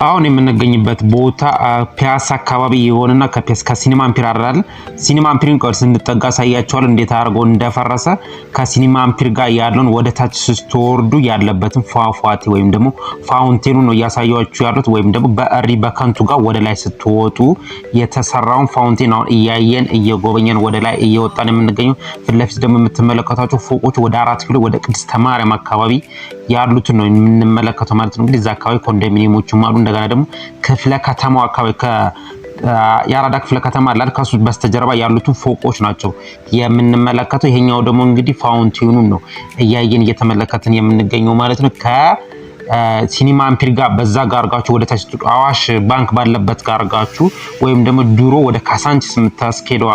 አሁን የምንገኝበት ቦታ ፒያሳ አካባቢ የሆነና ከሲኒማ አምፒር አይደል? ሲኒማ አምፒርን ቆርስ እንድጠጋ ሳያቸዋል እንዴት አድርጎ እንደፈረሰ ከሲኒማ አምፒር ጋር ያለውን ወደ ታች ስትወርዱ ያለበትን ፏፏቴ ወይም ደግሞ ፋውንቴኑ ነው ያሳያችሁ ያሉት ወይም ደግሞ በከንቱ ጋር ወደ ላይ ስትወጡ የተሰራውን ፋውንቴን አሁን እያየን እየጎበኘን ወደ ላይ እየወጣን የምንገኘው ፊት ለፊት ደግሞ የምትመለከቷቸው ፎቆች ወደ 4 ኪሎ ወደ ቅድስተ ማርያም አካባቢ ያሉትን ነው የምንመለከተው ማለት ነው። እንግዲህ እዛ አካባቢ ኮንዶሚኒየሞችም አሉ። እንደገና ደግሞ ክፍለ ከተማው አካባቢ የአራዳ ክፍለ ከተማ አለ። ከሱ በስተጀርባ ያሉትን ፎቆች ናቸው የምንመለከተው። ይሄኛው ደግሞ እንግዲህ ፋውንቴኑን ነው እያየን እየተመለከትን የምንገኘው ማለት ነው። ሲኒማ አምፒር ጋር በዛ ጋር አርጋችሁ ወደ ታች አዋሽ ባንክ ባለበት ጋር አርጋችሁ ወይም ደግሞ ድሮ ወደ ካሳንቺስ የምታስኬደው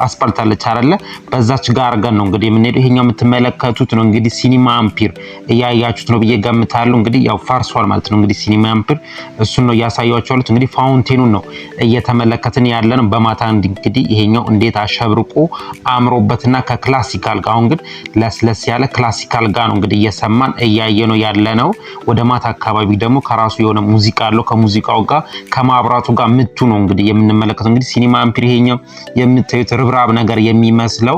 አስፓልት አለች አይደለ? በዛች ጋር አርገን ነው እንግዲህ የምንሄደው። ይሄኛው የምትመለከቱት ነው እንግዲህ ሲኒማ አምፒር እያያችሁት ነው ብዬ ገምታለሁ። እንግዲህ ያው ፈርሷል ማለት ነው። እንግዲህ ሲኒማ አምፒር እሱን ነው ያሳያችኋል። እንግዲህ ፋውንቴኑን ነው እየተመለከትን ያለነው በማታ። እንግዲህ ይሄኛው እንዴት አሸብርቆ አምሮበትና ከክላሲካል ጋር አሁን ግን ለስለስ ያለ ክላሲካል ጋር ነው እንግዲህ እየሰማን እያየነው ያለነው። ወደ ማታ አካባቢ ደግሞ ከራሱ የሆነ ሙዚቃ አለው። ከሙዚቃው ጋር ከማብራቱ ጋር ምቱ ነው እንግዲህ የምንመለከተው። እንግዲህ ሲኒማ አምፒር ይሄኛው የምታዩት ርብራብ ነገር የሚመስለው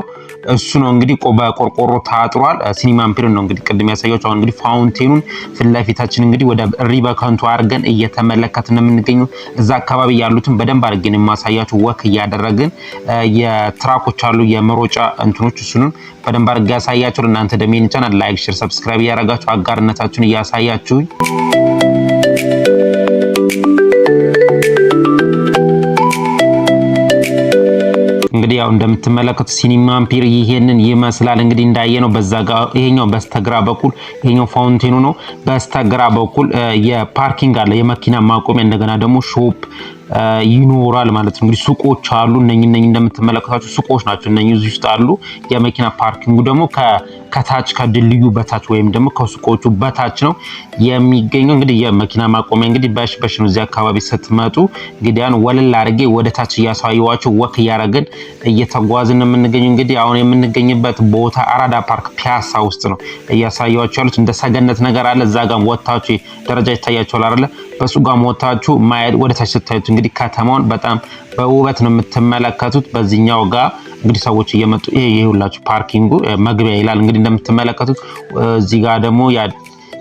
እሱ ነው እንግዲህ በቆርቆሮ ታጥሯል። ሲኒማ አምፒር ነው እንግዲህ ቅድም ያሳያችሁ። አሁን እንግዲህ ፋውንቴኑን ፊት ለፊታችን እንግዲህ ወደ በከንቱ አድርገን እየተመለከትን የምንገኘው። እዛ አካባቢ ያሉትን በደንብ አድርገን የማሳያችሁ ወክ እያደረግን የትራኮች አሉ የመሮጫ እንትኖች እሱንም በደንብ አድርገን ያሳያችሁ። እናንተ ደግሞ ይሄን ቻናል ላይክ፣ ሼር፣ ሰብስክራይብ ያደረጋችሁ አጋርነታችሁን እያሳያችሁ እንግዲህ ያው እንደምትመለከቱት ሲኒማ አምፒር ይሄንን ይመስላል። እንግዲህ እንዳየነው በዛ ጋር ይሄኛው በስተግራ በኩል ይሄኛው ፋውንቴኑ ነው። በስተግራ በኩል የፓርኪንግ አለ የመኪና ማቆሚያ፣ እንደገና ደግሞ ሾፕ ይኖራል ማለት ነው። እንግዲህ ሱቆች አሉ። እነኚህ እንደምትመለከቷቸው ሱቆች ናቸው። እነኚህ እዚህ ውስጥ አሉ። የመኪና ፓርኪንጉ ደግሞ ከታች ከድልድዩ በታች ወይም ደግሞ ከሱቆቹ በታች ነው የሚገኘው። እንግዲህ የመኪና ማቆሚያ እንግዲህ በሽ ነው። እዚህ አካባቢ ስትመጡ እንግዲህ ያን ወለል አድርጌ ወደ ታች እያሳየዋችሁ ወክ እያደረግን እየተጓዝን የምንገኘው። እንግዲህ አሁን የምንገኝበት ቦታ አራዳ ፓርክ ፒያሳ ውስጥ ነው እያሳየዋችሁ ያሉት። እንደ ሰገነት ነገር አለ። እዛ ጋር ወጣችሁ ደረጃ ይታያችኋል አይደለ? በሱ ጋር ወጣችሁ ማየት ወደ ታች ስታዩት እንግዲህ ከተማውን በጣም በውበት ነው የምትመለከቱት። በዚህኛው ጋር እንግዲህ ሰዎች እየመጡ ይሄ ሁላችሁ ፓርኪንጉ መግቢያ ይላል። እንግዲህ እንደምትመለከቱት እዚህ ጋር ደግሞ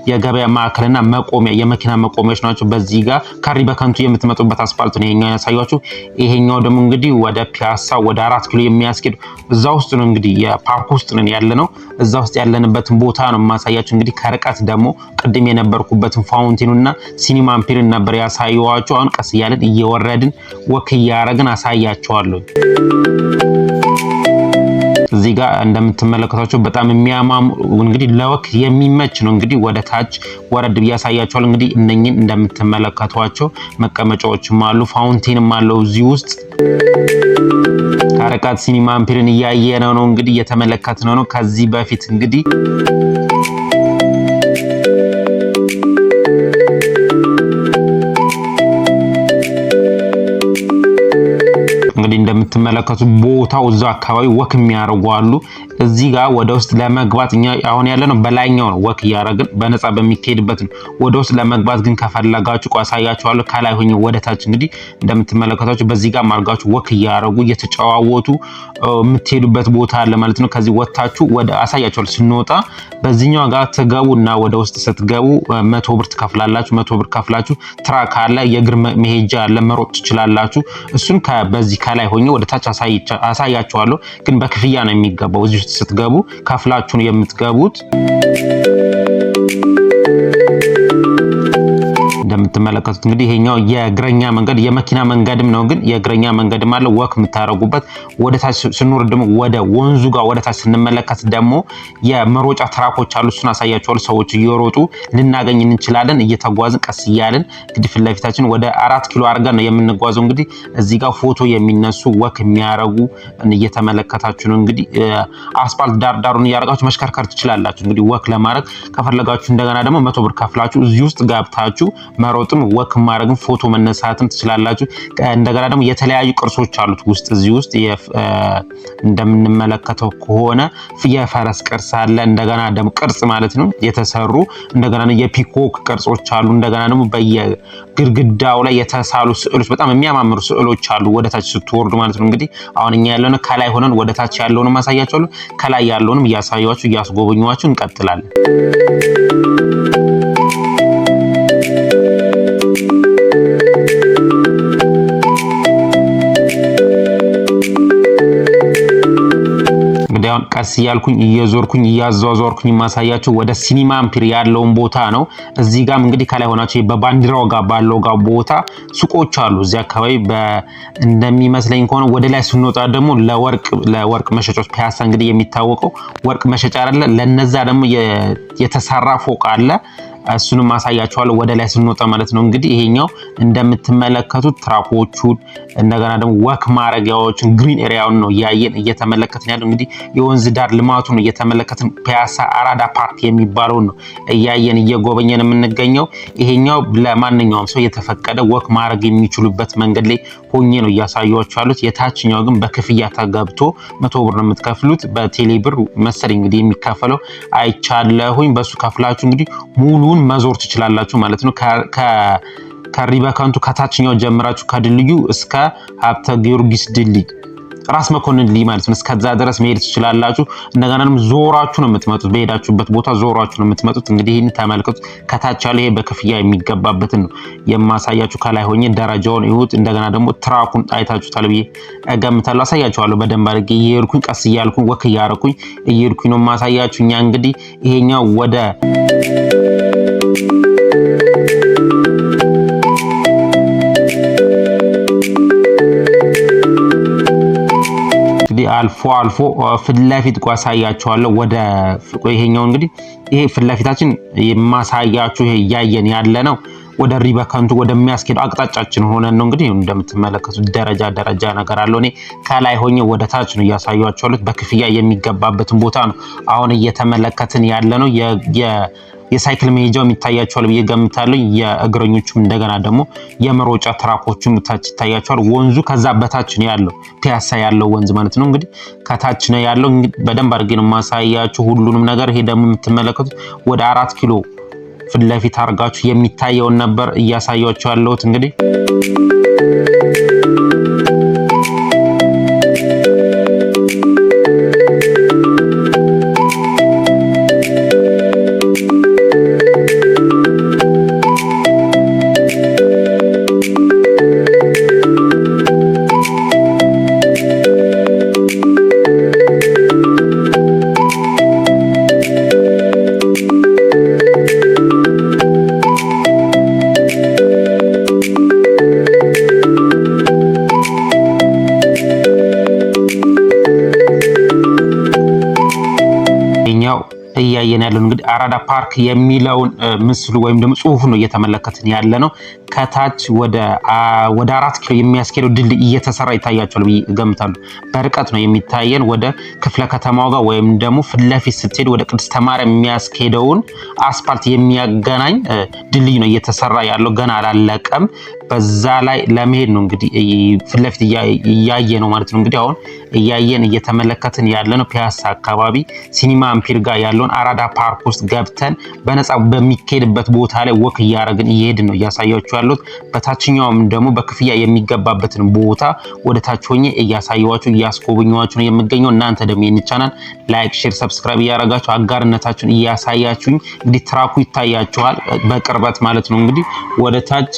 የገበያ ማዕከልና መቆሚያ የመኪና መቆሚያዎች ናቸው። በዚህ ጋር ካሪ በከንቱ የምትመጡበት አስፋልት ነው ይሄኛው ያሳያችሁ። ይሄኛው ደግሞ እንግዲህ ወደ ፒያሳ ወደ 4 ኪሎ የሚያስኬድ እዛ ውስጥ ነው እንግዲህ የፓርክ ውስጥ ነን ያለነው። እዛ ውስጥ ያለንበትን ቦታ ነው ማሳያችሁ። እንግዲህ ከርቀት ደግሞ ቅድም የነበርኩበትን ፋውንቴኑና ሲኒማ አምፒርን ነበር ያሳየዋችሁ። አሁን ቀስ እያለን እየወረድን ወክ እያደረግን አሳያችኋለሁ። እዚህ ጋር እንደምትመለከቷቸው በጣም የሚያማምሩ እንግዲህ ለወክ የሚመች ነው። እንግዲህ ወደ ታች ወረድ ብያሳያችኋል። እንግዲህ እነኚህን እንደምትመለከቷቸው መቀመጫዎችም አሉ፣ ፋውንቴንም አለው እዚህ ውስጥ። ከርቀት ሲኒማ አምፒርን እያየነው ነው እንግዲህ እየተመለከትነው ነው። ከዚህ በፊት እንግዲህ እንደምትመለከቱት ቦታው እዛ አካባቢ ወክ የሚያደርጉ አሉ። እዚህ ጋር ወደ ውስጥ ለመግባት እኛ አሁን ያለነው በላይኛው ነው ወክ እያደረግን በነፃ በሚካሄድበት ነው። ወደ ውስጥ ለመግባት ግን ከፈለጋችሁ አሳያችኋለሁ። ከላይ ሆኜ ወደ ታች እንግዲህ እንደምትመለከቷቸው በዚህ ጋር ማርጋችሁ ወክ እያደረጉ እየተጨዋወቱ የምትሄዱበት ቦታ አለ ማለት ነው። ከዚህ ወጣችሁ ወደ አሳያችኋለሁ። ስንወጣ በዚህኛው ጋር ትገቡና ወደ ውስጥ ስትገቡ 100 ብር ትከፍላላችሁ። 100 ብር ከፍላችሁ ትራክ አለ፣ የእግር መሄጃ አለ፣ መሮጥ ትችላላችሁ። እሱን በዚህ ከላይ ሆኜ ወደ ታች አሳያችኋለሁ። ግን በክፍያ ነው የሚገባው። እዚህ ውስጥ ስትገቡ ከፍላችሁ ነው የምትገቡት። እንደምትመለከቱት እንግዲህ ይሄኛው የእግረኛ መንገድ የመኪና መንገድም ነው። ግን የእግረኛ መንገድም አለ ወክ የምታረጉበት። ወደ ታች ስንወርድ ደግሞ ወደ ወንዙ ጋር ወደ ታች ስንመለከት ደግሞ የመሮጫ ትራኮች አሉ። እሱን አሳያችኋለሁ። ሰዎች እየሮጡ ልናገኝ እንችላለን። እየተጓዝን ቀስ እያልን እንግዲህ ፊት ለፊታችን ወደ 4 ኪሎ አድርገን ነው የምንጓዘው። እንግዲህ እዚህ ጋር ፎቶ የሚነሱ ወክ የሚያረጉ እየተመለከታችሁ ነው። እንግዲህ አስፋልት ዳሩን እያረጋችሁ መሽከርከር ትችላላችሁ። እንግዲህ ወክ ለማድረግ ከፈለጋችሁ እንደገና ደግሞ 100 ብር ከፍላችሁ እዚህ ውስጥ ገብታችሁ መሮጥም ወክ ማድረግም ፎቶ መነሳትም ትችላላችሁ። እንደገና ደግሞ የተለያዩ ቅርሶች አሉት ውስጥ እዚህ ውስጥ እንደምንመለከተው ከሆነ የፈረስ ቅርስ አለ። እንደገና ደግሞ ቅርጽ ማለት ነው የተሰሩ እንደገና የፒኮክ ቅርጾች አሉ። እንደገና ደግሞ በየግድግዳው ላይ የተሳሉ ስዕሎች በጣም የሚያማምሩ ስዕሎች አሉ ወደታች ስትወርዱ ማለት ነው። እንግዲህ አሁን እኛ ያለነው ከላይ ሆነን ወደታች ያለውን ማሳያችኋለሁ። ከላይ ያለውንም እያሳያችሁ እያስጎበኛችሁ እንቀጥላለን። ቀስ እያልኩኝ እየዞርኩኝ እያዟዟርኩኝ ማሳያችሁ ወደ ሲኒማ አምፒር ያለውን ቦታ ነው። እዚህ ጋር እንግዲህ ከላይ ሆናችሁ በባንዲራው ጋር ባለው ጋር ቦታ ሱቆች አሉ። እዚህ አካባቢ እንደሚመስለኝ ከሆነ ወደ ላይ ስንወጣ ደግሞ ለወርቅ መሸጫዎች ፒያሳ እንግዲህ የሚታወቀው ወርቅ መሸጫ አይደለ? ለነዛ ደግሞ የተሰራ ፎቅ አለ። እሱንም ማሳያችኋለሁ ወደ ላይ ስንወጣ ማለት ነው። እንግዲህ ይሄኛው እንደምትመለከቱት ትራኮቹን እንደገና ደግሞ ወክ ማረጊያዎችን ግሪን ኤሪያውን ነው ያየን እየተመለከትን ያለው። እንግዲህ የወንዝ ዳር ልማቱን እየተመለከትን ፒያሳ አራዳ ፓርክ የሚባለው ነው ያየን እየጎበኘን የምንገኘው። ይሄኛው ለማንኛውም ሰው የተፈቀደ ወክ ማረግ የሚችሉበት መንገድ ላይ ሆኜ ነው እያሳያችሁ ያሉት። የታችኛው ግን በክፍያ ተገብቶ 100 ብር ነው የምትከፍሉት። በቴሌ ብር መሰለኝ እንግዲህ የሚከፈለው አይቻለሁኝ። በሱ ከፍላችሁ እንግዲህ ሙሉ መዞር ትችላላችሁ ማለት ነው። ከሪበከንቱ ከታችኛው ጀምራችሁ ከድልድዩ እስከ ሀብተ ጊዮርጊስ ድልድይ ራስ መኮንን ድልድይ ማለት ነው። እስከዛ ድረስ መሄድ ትችላላችሁ። እንደገና ደግሞ ዞራችሁ ነው የምትመጡት። በሄዳችሁበት ቦታ ዞራችሁ ነው የምትመጡት። እንግዲህ ይሄን ተመልከቱ። ከታች ያለው ይሄ በክፍያ የሚገባበትን ነው የማሳያችሁ። ከላይ ሆኜ ደረጃውን ይሁት እንደገና ደግሞ ትራኩን አይታችሁታል ብዬ እገምታለሁ። አሳያችኋለሁ በደንብ አድርጌ እየሄድኩኝ ቀስ እያልኩኝ ወክ እያደረኩኝ እየሄድኩኝ ነው የማሳያችሁ። እኛ እንግዲህ ይሄኛው ወደ አልፎ ፍለፊት ጓሳያችኋለሁ። ወደ ይሄኛው እንግዲህ ይሄ ፍለፊታችን የማሳያችሁ ይሄ ያየን ያለ ነው። ወደ ሪበከንቱ ወደሚያስኬደው አቅጣጫችን ሆነን ነው እንግዲህ እንደምትመለከቱት ደረጃ ነገር አለው። እኔ ከላይ ሆኜ ወደ ታች ነው እያሳያችኋለሁ። በክፍያ የሚገባበትን ቦታ ነው አሁን እየተመለከትን ያለ ነው። የሳይክል መሄጃው የሚታያቸዋል ብዬ ገምታለሁ። የእግረኞቹም እንደገና ደግሞ የመሮጫ ትራኮቹም ታች ይታያቸዋል። ወንዙ ከዛ በታች ነው ያለው፣ ፒያሳ ያለው ወንዝ ማለት ነው። እንግዲህ ከታች ነው ያለው። በደንብ አድርጌ ነው ማሳያችሁ ሁሉንም ነገር። ይሄ ደግሞ የምትመለከቱት ወደ 4 ኪሎ ፊት ለፊት አድርጋችሁ የሚታየውን ነበር እያሳያችሁ ያለሁት እንግዲህ እያየን ያለው እንግዲህ አራዳ ፓርክ የሚለውን ምስሉ ወይም ደግሞ ጽሁፉ ነው እየተመለከትን ያለ ነው። ከታች ወደ 4 ኪሎ የሚያስኬደው ድልድይ እየተሰራ ይታያቸዋል ብዬ እገምታለሁ። በርቀት ነው የሚታየን ወደ ክፍለ ከተማው ጋር ወይም ደግሞ ፍለፊት ስትሄድ ወደ ቅድስተ ማርያም የሚያስኬደውን አስፓልት የሚያገናኝ ድልድይ ነው እየተሰራ ያለው። ገና አላለቀም። በዛ ላይ ለመሄድ ነው እንግዲህ ፍለፊት እያየ ነው ማለት ነው። እንግዲህ አሁን እያየን እየተመለከትን ያለ ነው ፒያሳ አካባቢ ሲኒማ አምፒር ጋር ያለውን አራዳ ፓርክ ውስጥ ገብተን በነፃ በሚካሄድበት ቦታ ላይ ወክ እያደረግን እየሄድን ነው እያሳያችሁ ያሉት። በታችኛውም ደግሞ በክፍያ የሚገባበትን ቦታ ወደ ታች ሆኜ እያሳያችሁ እያስጎበኛችሁ ነው የምገኘው። እናንተ ደግሞ ይህን ቻናል ላይክ፣ ሼር፣ ሰብስክራይብ እያደረጋችሁ አጋርነታችሁን እያሳያችሁኝ እንግዲህ ትራኩ ይታያችኋል በቅርበት ማለት ነው። እንግዲህ ወደ ታች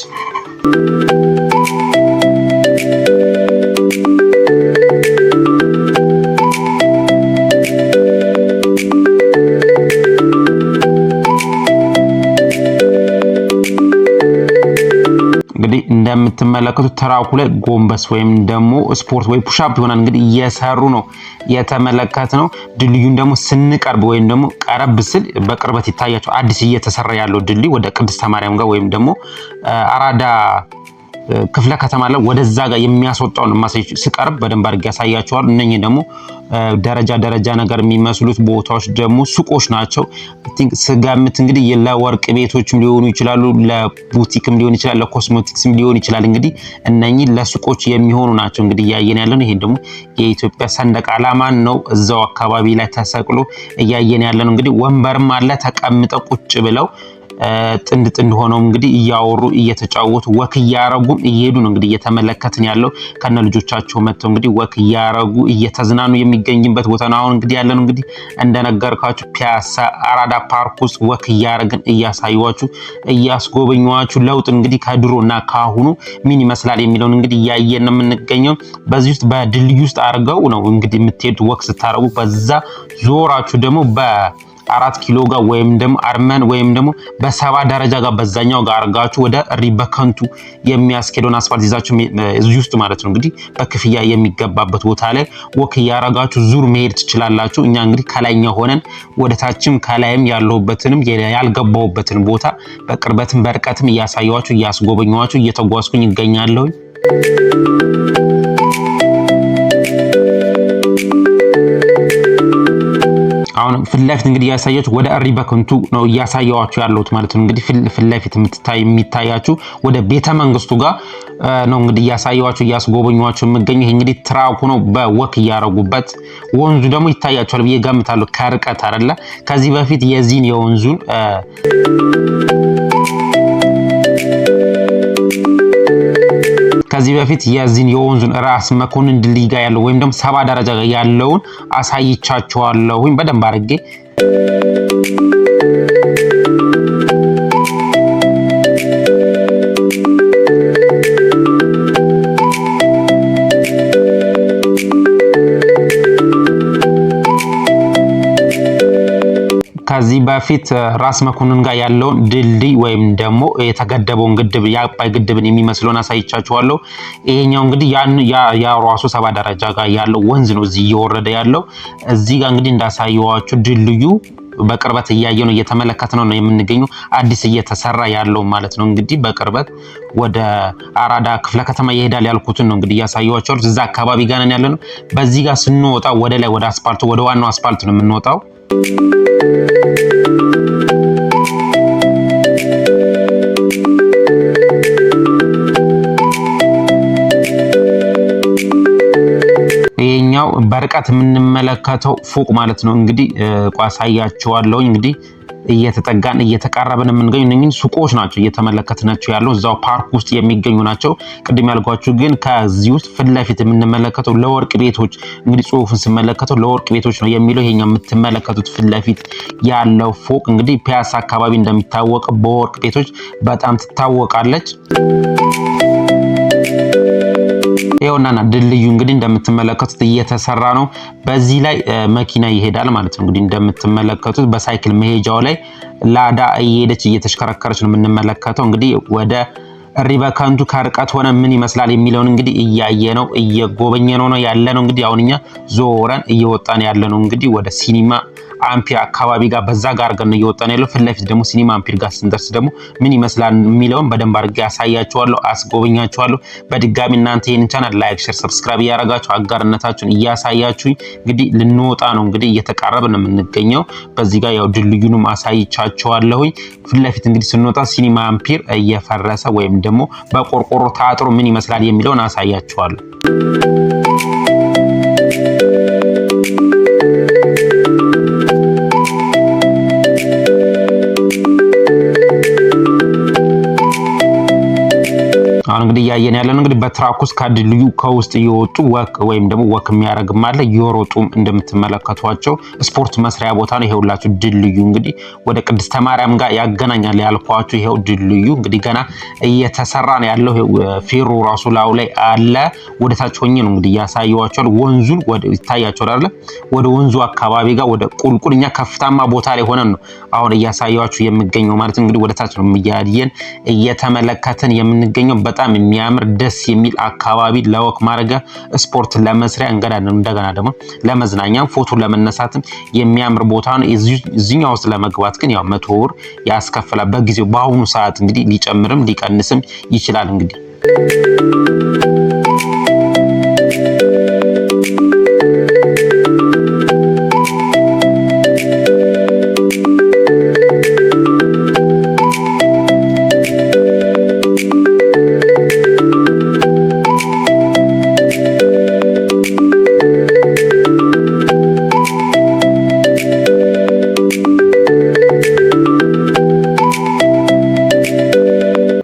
እንግዲህ እንደምትመለከቱት ትራኩ ላይ ጎንበስ ወይም ደግሞ ስፖርት ወይ ፑሻፕ ይሆናል እንግዲህ እየሰሩ ነው የተመለከትነው። ድልድዩን ደግሞ ስንቀርብ ወይም ደግሞ ቀረብ ስል በቅርበት ይታያቸው አዲስ እየተሰራ ያለው ድልድይ ወደ ቅድስተ ማርያም ጋር ወይም ደግሞ አራዳ ክፍለ ከተማ ላይ ወደዛ ጋር የሚያስወጣውን ማሳጅ ሲቀርብ በደንብ አድርጌ ያሳያቸዋል። እነኚህ ደግሞ ደረጃ ነገር የሚመስሉት ቦታዎች ደግሞ ሱቆች ናቸው። ስጋምት እንግዲህ ለወርቅ ቤቶችም ሊሆኑ ይችላሉ፣ ለቡቲክም ሊሆን ይችላል፣ ለኮስሞቲክስም ሊሆን ይችላል። እንግዲህ እነኚህ ለሱቆች የሚሆኑ ናቸው። እንግዲህ ያየን ያለነው ይሄ ደግሞ የኢትዮጵያ ሰንደቅ ዓላማን ነው እዛው አካባቢ ላይ ተሰቅሎ እያየን ያለነው። እንግዲህ ወንበርም አለ ተቀምጠው ቁጭ ብለው ጥንድ ሆነው እንግዲህ እያወሩ እየተጫወቱ ወክ እያረጉም እየሄዱ ነው እንግዲህ እየተመለከትን ያለው ከነ ልጆቻቸው መጥተው እንግዲህ ወክ እያረጉ እየተዝናኑ የሚገኝበት ቦታ ነው። አሁን እንግዲህ ያለነው እንግዲህ እንደነገርኳችሁ ፒያሳ አራዳ ፓርክ ውስጥ ወክ እያረግን እያሳዩዋችሁ እያስጎበኙዋችሁ ለውጥ እንግዲህ ከድሮና ካሁኑ ምን ይመስላል የሚለውን እንግዲህ እያየን ነው የምንገኘው። በዚህ ውስጥ በድልድይ ውስጥ አርገው ነው እንግዲህ የምትሄዱት ወክ ስታረጉ በዛ ዞራችሁ ደግሞ በ4 ኪሎ ጋር ወይም ደግሞ አርመን ወይም ደግሞ በ70 ደረጃ ጋር በዛኛው ጋር አርጋችሁ ወደ ሪበከንቱ የሚያስኬደውን አስፋልት ይዛችሁ እዚህ ውስጥ ማለት ነው እንግዲህ በክፍያ የሚገባበት ቦታ ላይ ወክ ያረጋችሁ ዙር መሄድ ትችላላችሁ። እኛ እንግዲህ ከላይኛው ሆነን ወደ ታችም ከላይም ያለውበትንም ያልገባውበትን ቦታ በቅርበትም በርቀትም እያሳየዋችሁ እያስጎበኘዋችሁ እየተጓዝኩኝ ይገኛለሁ። አሁን ፍለፊት እንግዲህ ያሳያችሁ ወደ ሪበከንቱ ነው ያሳያችሁ ያለሁት ማለት ነው። እንግዲህ ፍለፊት የሚታያችሁ ወደ ቤተ መንግስቱ ጋር ነው እንግዲህ ያሳያችሁ እያስጎበኙዋችሁ የምገኘው። ይሄ እንግዲህ ትራኩ ነው በወክ ያረጉበት። ወንዙ ደግሞ ይታያችኋል ብዬ ገምታለሁ ከርቀት አይደለ። ከዚህ በፊት የዚህን የወንዙን ከዚህ በፊት የዚህን የወንዙን ራስ መኮንን ድልድይ ጋር ያለው ወይም ደግሞ 70 ደረጃ ጋር ያለውን አሳይቻችኋለሁ በደንብ አድርጌ። ከዚህ በፊት ራስ መኮንን ጋር ያለውን ድልድይ ወይም ደግሞ የተገደበውን ግድብ የአባይ ግድብን የሚመስለውን አሳይቻችኋለሁ። ይሄኛው እንግዲህ ያ ራሱ 70 ደረጃ ጋር ያለው ወንዝ ነው እዚህ እየወረደ ያለው። እዚህ ጋር እንግዲህ እንዳሳየዋችሁ ድልድዩ በቅርበት እያየነው እየተመለከትነው ነው የምንገኘው። አዲስ እየተሰራ ያለው ማለት ነው። እንግዲህ በቅርበት ወደ አራዳ ክፍለ ከተማ ይሄዳል ያልኩትን ነው እንግዲህ ያሳየዋችሁ። እዛ አካባቢ ጋር ነን ያለነው። በዚህ ጋር ስንወጣ ወደ ላይ ወደ አስፋልቱ ወደ ዋናው አስፋልት ነው የምንወጣው። ይሄኛው በርቀት የምንመለከተው ፎቅ ማለት ነው። እንግዲህ ቋሳያቸዋለሁ እንግዲህ እየተጠጋን እየተቃረበን የምንገኙ እነኚህ ሱቆች ናቸው እየተመለከትናቸው ያለው እዛው ፓርክ ውስጥ የሚገኙ ናቸው። ቅድም ያልኳችሁ ግን ከዚህ ውስጥ ፍለፊት የምንመለከተው ለወርቅ ቤቶች እንግዲህ ጽሁፉን ስመለከተው ለወርቅ ቤቶች ነው የሚለው። ይሄኛው የምትመለከቱት ፍለፊት ያለው ፎቅ እንግዲህ ፒያሳ አካባቢ እንደሚታወቅ በወርቅ ቤቶች በጣም ትታወቃለች። ይኸውና ድልድዩ እንግዲህ እንደምትመለከቱት እየተሰራ ነው። በዚህ ላይ መኪና ይሄዳል ማለት ነው። እንግዲህ እንደምትመለከቱት በሳይክል መሄጃው ላይ ላዳ እየሄደች እየተሽከረከረች ነው የምንመለከተው። እንግዲህ ወደ ሪበከንቱ ከርቀት ሆነ ምን ይመስላል የሚለውን እንግዲህ እያየነው እየጎበኘነው ነው ያለነው። እንግዲህ አሁንኛ ዞረን እየወጣን ያለነው እንግዲህ ወደ ሲኒማ አምፒር አካባቢ ጋር በዛ ጋር አድርገን እየወጣን ያለው። ፍለፊት ደግሞ ሲኒማ አምፒር ጋር ስንደርስ ደግሞ ምን ይመስላል የሚለውን በደንብ አድርጌ ያሳያችኋለሁ፣ አስጎበኛችኋለሁ። በድጋሚ እናንተ ይሄን ቻናል ላይክ፣ ሼር፣ ሰብስክራይብ እያደረጋችሁ አጋርነታችሁን እያሳያችሁኝ እንግዲህ ልንወጣ ነው እንግዲህ እየተቃረብን ነው የምንገኘው። በዚህ ጋር ያው ድልድዩንም አሳይቻችኋለሁኝ። ፍለፊት እንግዲህ ስንወጣ ሲኒማ አምፒር እየፈረሰ ወይም ደግሞ በቆርቆሮ ታጥሮ ምን ይመስላል የሚለውን አሳያችኋለሁ። አሁን እንግዲህ ያየን ያለን እንግዲህ በትራኩስ ከድልድዩ ከውስጥ እየወጡ ወክ ወይም ደግሞ ወክ የሚያረግም አለ እየሮጡም እንደምትመለከቷቸው ስፖርት መስሪያ ቦታ ነው። ይሄውላችሁ ድልድዩ እንግዲህ ወደ ቅድስተ ማርያም ጋር ያገናኛል ያልኳችሁ ይሄው ድልድዩ እንግዲህ ገና እየተሰራ ነው ያለው። ፌሮ ራሱ ላው ላይ አለ። ወደ ታች ሆኜ ነው እንግዲህ ያሳየዋችሁ። ወንዙን ወደ ይታያችሁ አይደል? ወደ ወንዙ አካባቢ ጋር ወደ ቁልቁልኛ ከፍታማ ቦታ ላይ ሆነን ነው አሁን እያሳየዋችሁ የሚገኘው ማለት እንግዲህ ወደ ታች ነው እያየን እየተመለከተን የምንገኘው። በጣም የሚያምር ደስ የሚል አካባቢ ለወክ ማድረግ ስፖርት ለመስሪያ እንደገና ደግሞ ለመዝናኛ ፎቶ ለመነሳትም የሚያምር ቦታ ነው። እዚህኛው ውስጥ ለመግባት ግን ያው 100 ብር ያስከፍላል በጊዜው። በአሁኑ ሰዓት እንግዲህ ሊጨምርም ሊቀንስም ይችላል እንግዲህ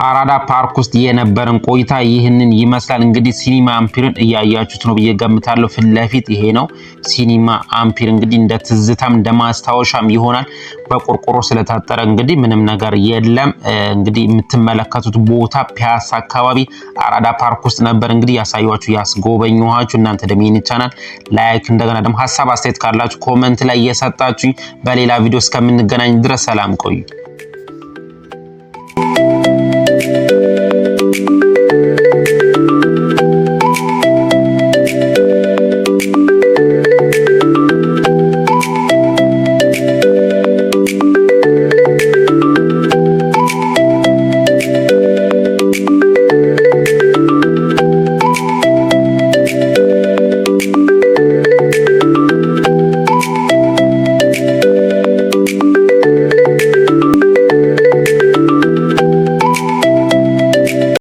አራዳ ፓርክ ውስጥ የነበረን ቆይታ ይህንን ይመስላል። እንግዲህ ሲኒማ አምፒርን እያያችሁት ነው ብዬ ገምታለሁ። ፊት ለፊት ይሄ ነው ሲኒማ አምፒር። እንግዲህ እንደ ትዝታም እንደ ማስታወሻም ይሆናል። በቆርቆሮ ስለታጠረ እንግዲህ ምንም ነገር የለም። እንግዲህ የምትመለከቱት ቦታ ፒያሳ አካባቢ አራዳ ፓርክ ውስጥ ነበር እንግዲህ ያሳያችሁ ያስጎበኘኋችሁ። እናንተ ደግሞ ይህን ቻናል ላይክ እንደገና ደግሞ ሐሳብ አስተያየት ካላችሁ ኮሜንት ላይ እየሰጣችሁኝ በሌላ ቪዲዮ እስከምንገናኝ ድረስ ሰላም ቆዩ።